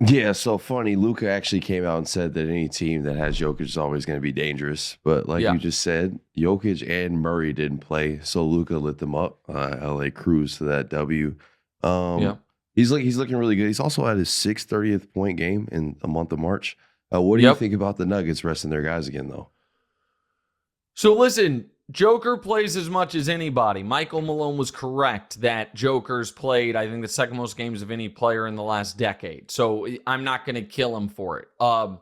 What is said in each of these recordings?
Yeah, so funny. Luka actually came out and said that any team that has Jokic is always going to be dangerous. But like Yeah. you just said, Jokic and Murray didn't play, so Luka lit them up. LA cruised to that W. Yeah. He's looking really good. He's also had his 630th point game in a month of March. What do you Yep. think about the Nuggets resting their guys again, though? So listen, Joker plays as much as anybody. Michael Malone was correct that Joker's played, I think, the second most games of any player in the last decade. So I'm not going to kill him for it. I'm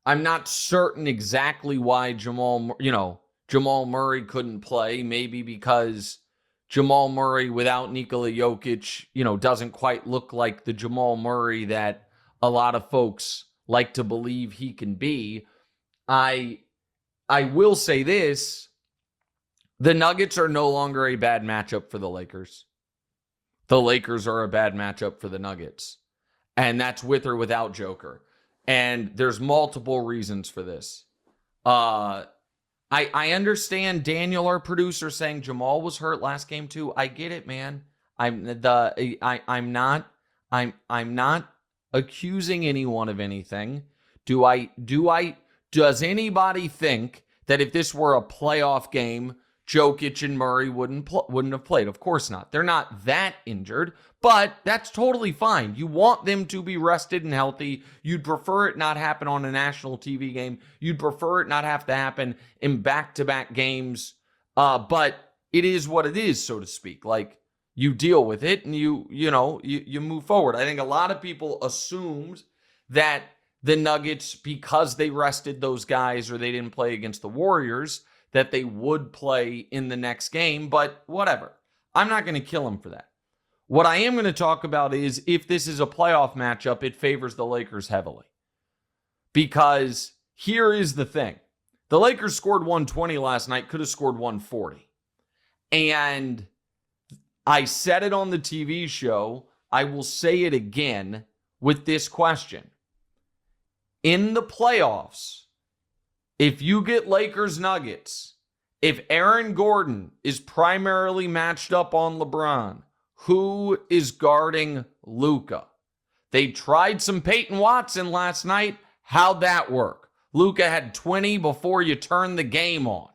not certain exactly why Jamal Murray couldn't play. Maybe because Jamal Murray without Nikola Jokic, doesn't quite look like the Jamal Murray that a lot of folks like to believe he can be. I will say this. The Nuggets are no longer a bad matchup for the Lakers. The Lakers are a bad matchup for the Nuggets. And that's with or without Joker. And there's multiple reasons for this. I understand Daniel, our producer, saying Jamal was hurt last game too. I get it, man. I'm not accusing anyone of anything. Does anybody think that if this were a playoff game, Jokic and Murray wouldn't have played? Of course not. They're not that injured, but that's totally fine. You want them to be rested and healthy. You'd prefer it not happen on a national TV game. You'd prefer it not have to happen in back-to-back games. But it is what it is, so to speak. Like, you deal with it and you move forward. I think a lot of people assumed that the Nuggets, because they rested those guys or they didn't play against the Warriors, that they would play in the next game, but whatever. I'm not going to kill them for that. What I am going to talk about is if this is a playoff matchup, it favors the Lakers heavily. Because here is the thing. The Lakers scored 120 last night, could have scored 140. And I said it on the TV show. I will say it again with this question. In the playoffs, if you get Lakers Nuggets, if Aaron Gordon is primarily matched up on LeBron, who is guarding Luka? They tried some Peyton Watson last night. How'd that work? Luka had 20 before you turned the game on.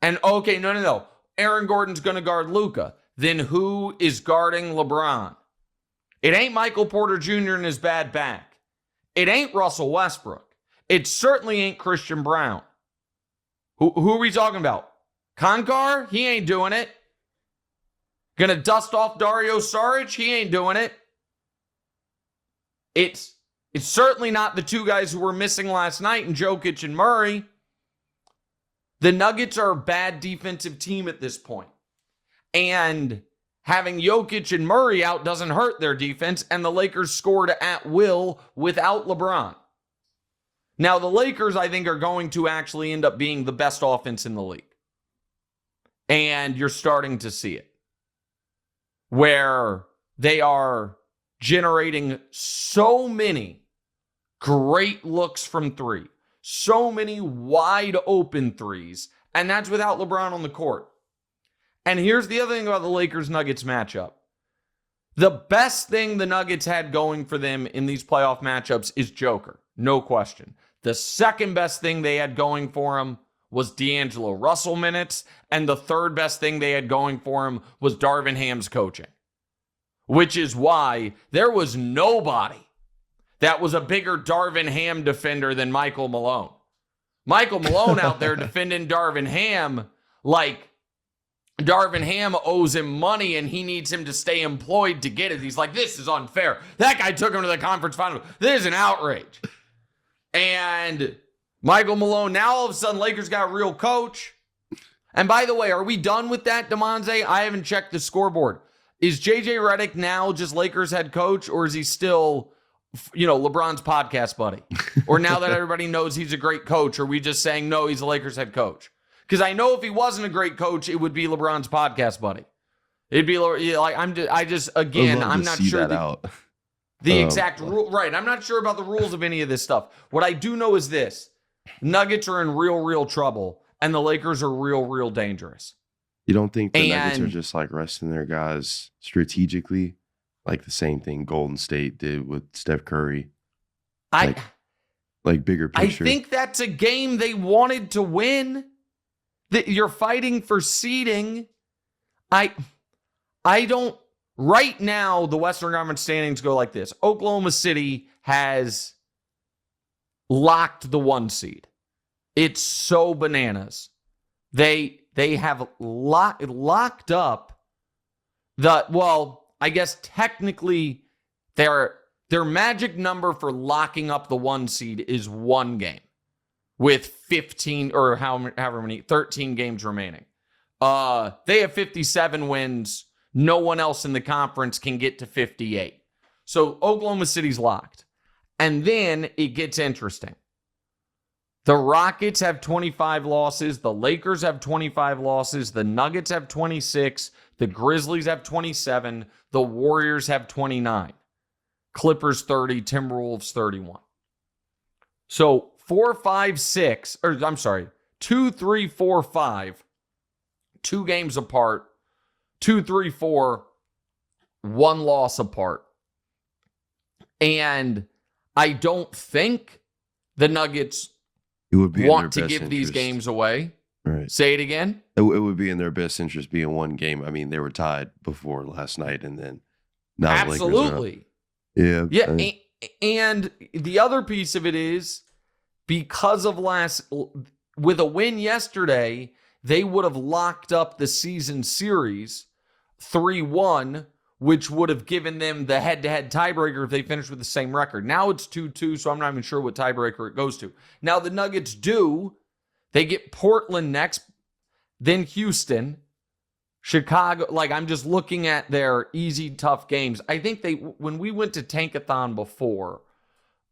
And okay, no. Aaron Gordon's going to guard Luka. Then who is guarding LeBron? It ain't Michael Porter Jr. and his bad back. It ain't Russell Westbrook. It certainly ain't Christian Brown. Who are we talking about? Konkar? He ain't doing it. Gonna dust off Dario Saric? He ain't doing it. It's certainly not the two guys who were missing last night in Jokic and Murray. The Nuggets are a bad defensive team at this point. And having Jokic and Murray out doesn't hurt their defense, and the Lakers scored at will without LeBron. Now, the Lakers, I think, are going to actually end up being the best offense in the league. And you're starting to see it. Where they are generating so many great looks from three. So many wide open threes. And that's without LeBron on the court. And here's the other thing about the Lakers-Nuggets matchup. The best thing the Nuggets had going for them in these playoff matchups is Joker. No question. The second best thing they had going for them was D'Angelo Russell minutes. And the third best thing they had going for him was Darvin Ham's coaching. Which is why there was nobody that was a bigger Darvin Ham defender than Michael Malone. Michael Malone out there defending Darvin Ham like Darvin Ham owes him money and he needs him to stay employed to get it. He's like, this is unfair. That guy took him to the conference final. This is an outrage. And Michael Malone, now all of a sudden, Lakers got a real coach. And by the way, are we done with that, DeMonze? I haven't checked the scoreboard. Is JJ Redick now just Lakers head coach, or is he still, LeBron's podcast buddy? Or now that everybody knows he's a great coach, are we just saying, no, he's a Lakers head coach? Because I know if he wasn't a great coach, it would be LeBron's podcast buddy. It'd be like, I'm not sure the exact rule. Right. I'm not sure about the rules of any of this stuff. What I do know is this. Nuggets are in real trouble, and the Lakers are real dangerous. You don't think the Nuggets are just like resting their guys strategically? like the same thing Golden State did with Steph Curry. I Like bigger picture. I think that's a game they wanted to win. That you're fighting for seeding. I don't. Right now, the Western Conference standings go like this. Oklahoma City has locked the 1 seed. It's so bananas. They have locked up I guess technically their magic number for locking up the 1 seed is 1 game with 15 or however many 13 games remaining. They have 57 wins. No one else in the conference can get to 58. So Oklahoma City's locked. And then it gets interesting. The Rockets have 25 losses. The Lakers have 25 losses. The Nuggets have 26. The Grizzlies have 27. The Warriors have 29. Clippers 30. Timberwolves 31. So 2, 3, 4, 5. 2 games apart. 2, 3, 4. 1 loss apart. And I don't think the Nuggets want to give these games away. Right. Say it again. It would be in their best interest being 1 game. I mean, they were tied before last night, and then now absolutely. The Lakers are up. Yeah. And the other piece of it is because of with a win yesterday, they would have locked up the season series 3-1, which would have given them the head-to-head tiebreaker if they finished with the same record. Now it's 2-2, so I'm not even sure what tiebreaker it goes to. Now the Nuggets they get Portland next, then Houston, Chicago. Like, I'm just looking at their easy, tough games. I think when we went to Tankathon before,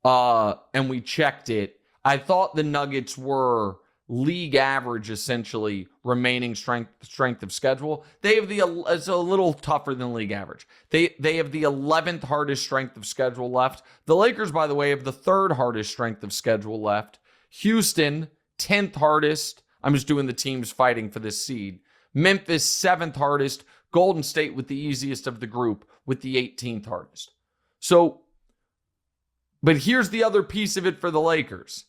and we checked it, I thought the Nuggets were league average, essentially, remaining strength of schedule. They have it's a little tougher than league average. They have the 11th hardest strength of schedule left. The Lakers, by the way, have the 3rd hardest strength of schedule left. Houston, 10th hardest. I'm just doing the teams fighting for this seed. Memphis, 7th hardest. Golden State with the easiest of the group with the 18th hardest. So, but here's the other piece of it for the Lakers.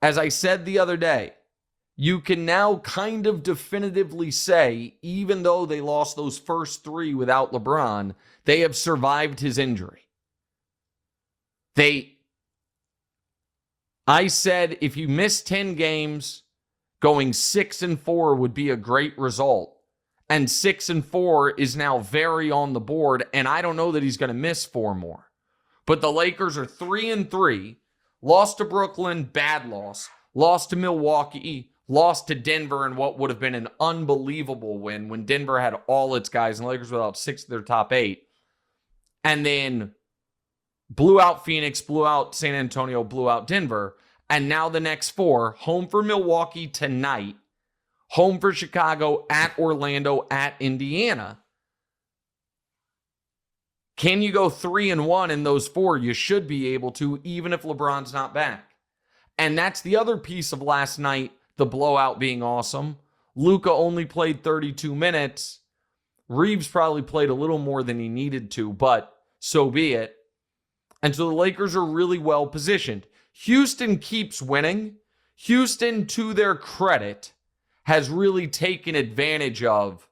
As I said the other day, you can now kind of definitively say, even though they lost those first 3 without LeBron, they have survived his injury. I said if you miss 10 games, going 6-4 would be a great result. And 6-4 is now very on the board, and I don't know that he's going to miss 4 more. But the Lakers are 3-3. Lost to Brooklyn, bad loss. Lost to Milwaukee, lost to Denver in what would have been an unbelievable win when Denver had all its guys and the Lakers without 6 of their top 8. And then blew out Phoenix, blew out San Antonio, blew out Denver. And now the next 4, home for Milwaukee tonight, home for Chicago, at Orlando, at Indiana. Can you go 3-1 in those 4? You should be able to, even if LeBron's not back. And that's the other piece of last night, the blowout being awesome. Luka only played 32 minutes. Reeves probably played a little more than he needed to, but so be it. And so the Lakers are really well positioned. Houston keeps winning. Houston, to their credit, has really taken advantage of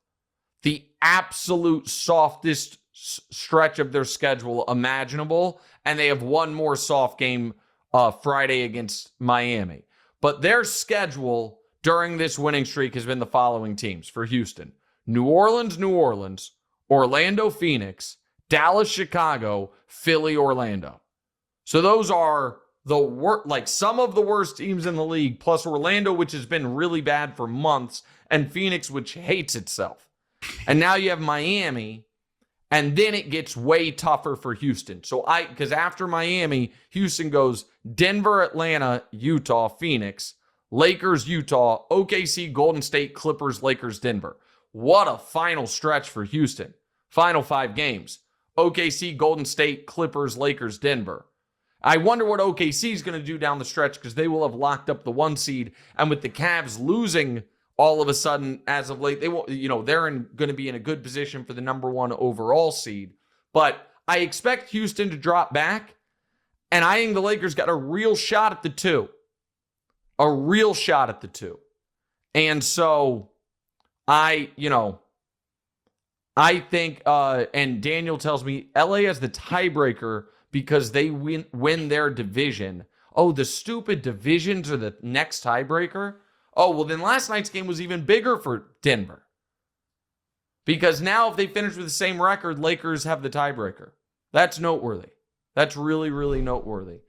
the absolute softest stretch of their schedule imaginable, and they have one more soft game Friday against Miami. But their schedule during this winning streak has been the following teams for Houston: New Orleans, Orlando, Phoenix, Dallas, Chicago, Philly, Orlando. So those are some of the worst teams in the league, plus Orlando, which has been really bad for months, and Phoenix, which hates itself. And now you have Miami, and then it gets way tougher for Houston. Because after Miami, Houston goes Denver, Atlanta, Utah, Phoenix, Lakers, Utah, OKC, Golden State, Clippers, Lakers, Denver. What a final stretch for Houston. Final 5 games. OKC, Golden State, Clippers, Lakers, Denver. I wonder what OKC is going to do down the stretch, because they will have locked up the 1 seed. And with the Cavs losing all of a sudden as of late, they're going to be in a good position for the number 1 overall seed. But I expect Houston to drop back, and I think the Lakers got a real shot at the 2. A real shot at the 2. And so I think, and Daniel tells me LA has the tiebreaker because they win their division. Oh, the stupid divisions are the next tiebreaker? Oh, well, then last night's game was even bigger for Denver. Because now if they finish with the same record, Lakers have the tiebreaker. That's noteworthy. That's really, really noteworthy.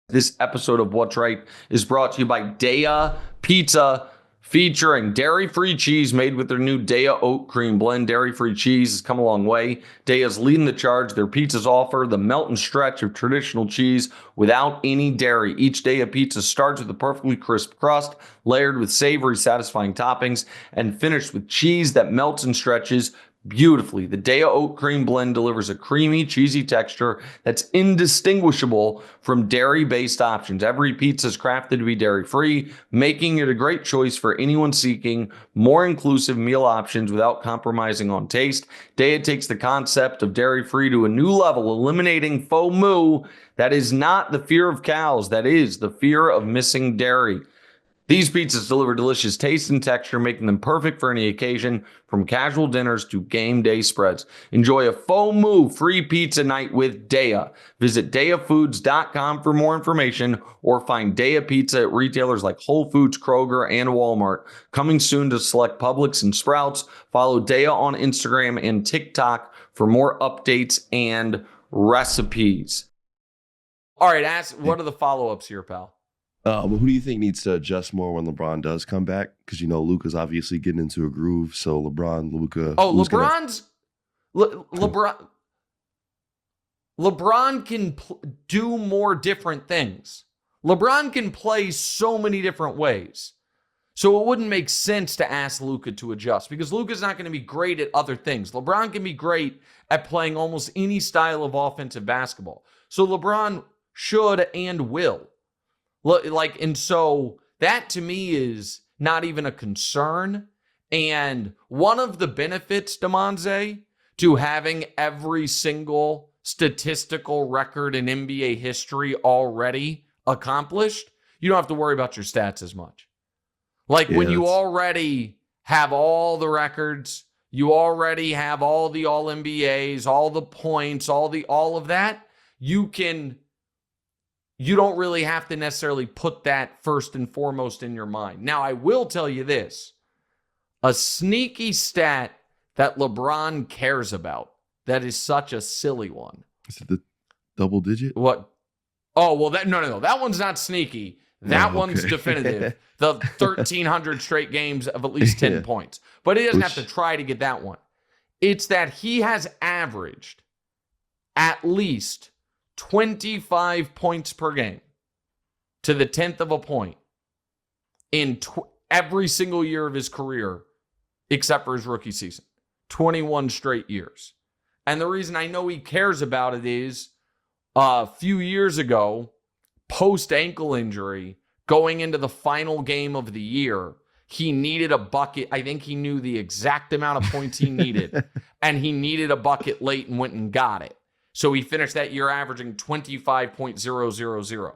This episode of What's Right is brought to you by Daya Pizza, featuring dairy-free cheese made with their new Daya Oat Cream Blend. Dairy-free cheese has come a long way. Daya's leading the charge. Their pizzas offer the melt and stretch of traditional cheese without any dairy. Each Daya pizza starts with a perfectly crisp crust, layered with savory, satisfying toppings, and finished with cheese that melts and stretches beautifully. The Daya Oat Cream Blend delivers a creamy, cheesy texture that's indistinguishable from dairy-based options. Every pizza is crafted to be dairy-free, making it a great choice for anyone seeking more inclusive meal options without compromising on taste. Daya takes the concept of dairy-free to a new level, eliminating faux moo. That is not the fear of cows. That is the fear of missing dairy. These pizzas deliver delicious taste and texture, making them perfect for any occasion, from casual dinners to game day spreads. Enjoy a faux moo free pizza night with Daya. Visit DayaFoods.com for more information, or find Daya Pizza at retailers like Whole Foods, Kroger, and Walmart. Coming soon to select Publix and Sprouts. Follow Daya on Instagram and TikTok for more updates and recipes. All right, what are the follow-ups here, pal? But who do you think needs to adjust more when LeBron does come back? Because, Luka's obviously getting into a groove. So Luka. Oh, LeBron can do more different things. LeBron can play so many different ways. So it wouldn't make sense to ask Luka to adjust, because Luka's not going to be great at other things. LeBron can be great at playing almost any style of offensive basketball. So LeBron should and will. And so that to me is not even a concern. And one of the benefits, Demonze, to having every single statistical record in NBA history already accomplished, you don't have to worry about your stats as much. When you already have all the records, you already have all the All-NBAs, all the points, all of that, you don't really have to necessarily put that first and foremost in your mind. Now, I will tell you this. A sneaky stat that LeBron cares about that is such a silly one. Is it the double digit? What? Oh, well, no. That one's not sneaky. That one's definitive. The 1,300 straight games of at least 10 points. But he doesn't have to try to get that one. It's that he has averaged at least 25 points per game to the 10th of a point in every single year of his career, except for his rookie season. 21 straight years. And the reason I know he cares about it is a few years ago, post-ankle injury, going into the final game of the year, he needed a bucket. I think he knew the exact amount of points he needed, and he needed a bucket late and went and got it. So he finished that year averaging 25.000.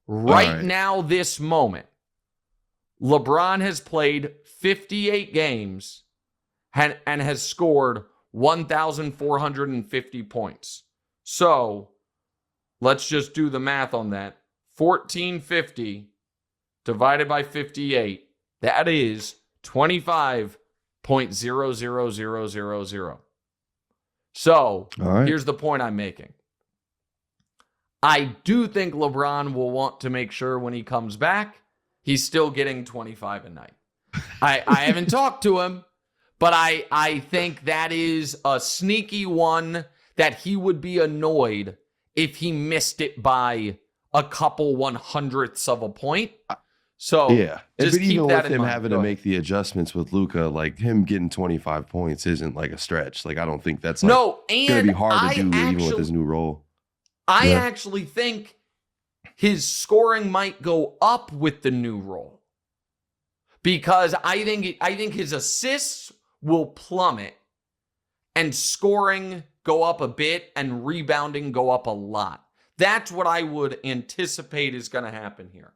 Right now, this moment, LeBron has played 58 games and has scored 1,450 points. So let's just do the math on that. 1,450 divided by 58, that is 25.00000. So here's the point I'm making. I do think LeBron will want to make sure when he comes back, he's still getting 25 a night. I haven't talked to him, but I think that is a sneaky one that he would be annoyed if he missed it by a couple 100ths of a point. So just keep even that with in him mind. having to make the adjustments with Luka, him getting 25 points isn't a stretch. I don't think that's going to be hard to do even with his new role. I actually think his scoring might go up with the new role, because I think his assists will plummet and scoring go up a bit and rebounding go up a lot. That's what I would anticipate is going to happen here.